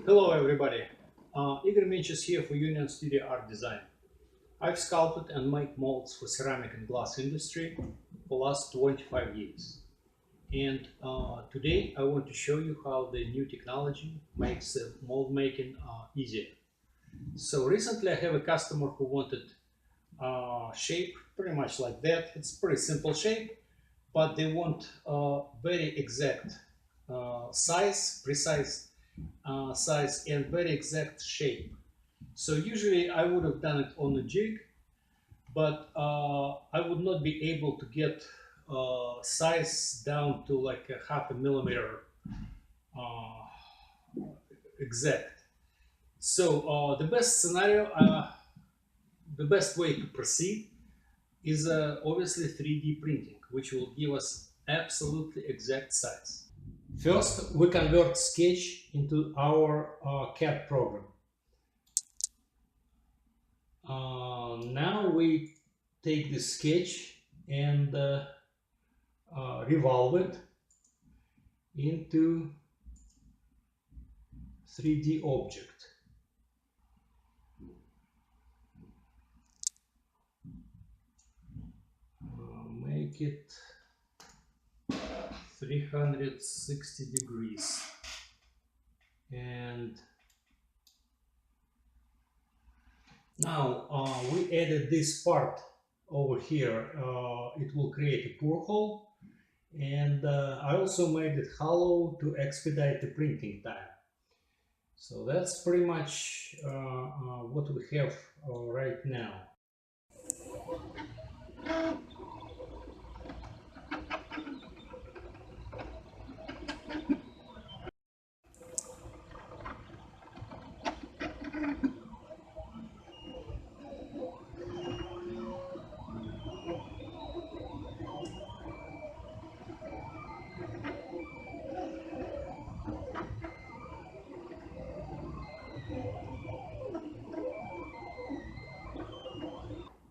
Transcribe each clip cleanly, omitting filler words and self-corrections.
Hello everybody, Igor Mintch is here for Union Studio Art Design. I've sculpted and make molds for ceramic and glass industry for last 25 years. And today I want to show you how the new technology makes mold making easier. So recently I have a customer who wanted shape pretty much like that. It's pretty simple shape, but they want very exact size, precise size and very exact shape. So usually I would have done it on a jig, but I would not be able to get size down to like a half a millimeter exact. So the best scenario, the best way to proceed is obviously 3D printing, which will give us absolutely exact size. First, we convert Sketch into our CAD program. Now we take the sketch and revolve it into 3D object. Make it 360 degrees and now we added this part over here. It will create a pour hole, and I also made it hollow to expedite the printing time. So that's pretty much what we have right now.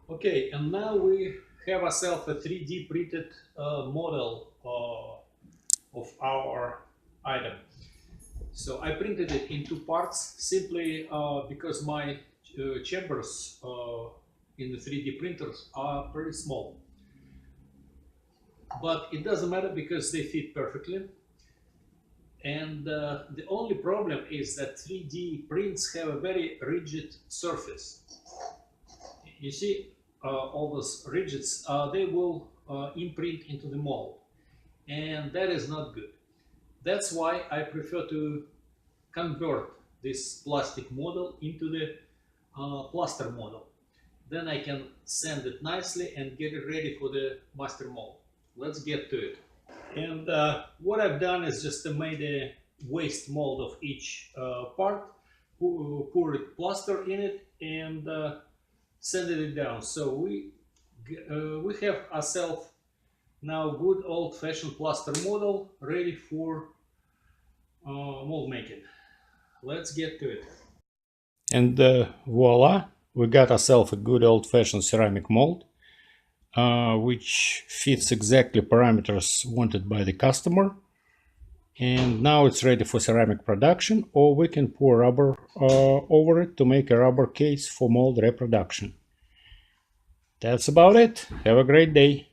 Okay, and now we have ourselves a 3D printed model of our item. So I printed it in two parts simply because my chambers in the 3D printers are pretty small. But it doesn't matter because they fit perfectly. And the only problem is that 3D prints have a very rigid surface. You see, all those rigids, they will imprint into the mold, and that is not good. That's why I prefer to convert this plastic model into the plaster model. Then I can sand it nicely and get it ready for the master mold. Let's get to it. And what I've done is just made a waste mold of each part, poured plaster in it, and sanded it down. So we have ourselves now good old-fashioned plaster model ready for mold making. Let's get to it. And voila, we got ourselves a good old-fashioned ceramic mold, which fits exactly parameters wanted by the customer. And now it's ready for ceramic production, or we can pour rubber over it to make a rubber case for mold reproduction. That's about it. Have a great day.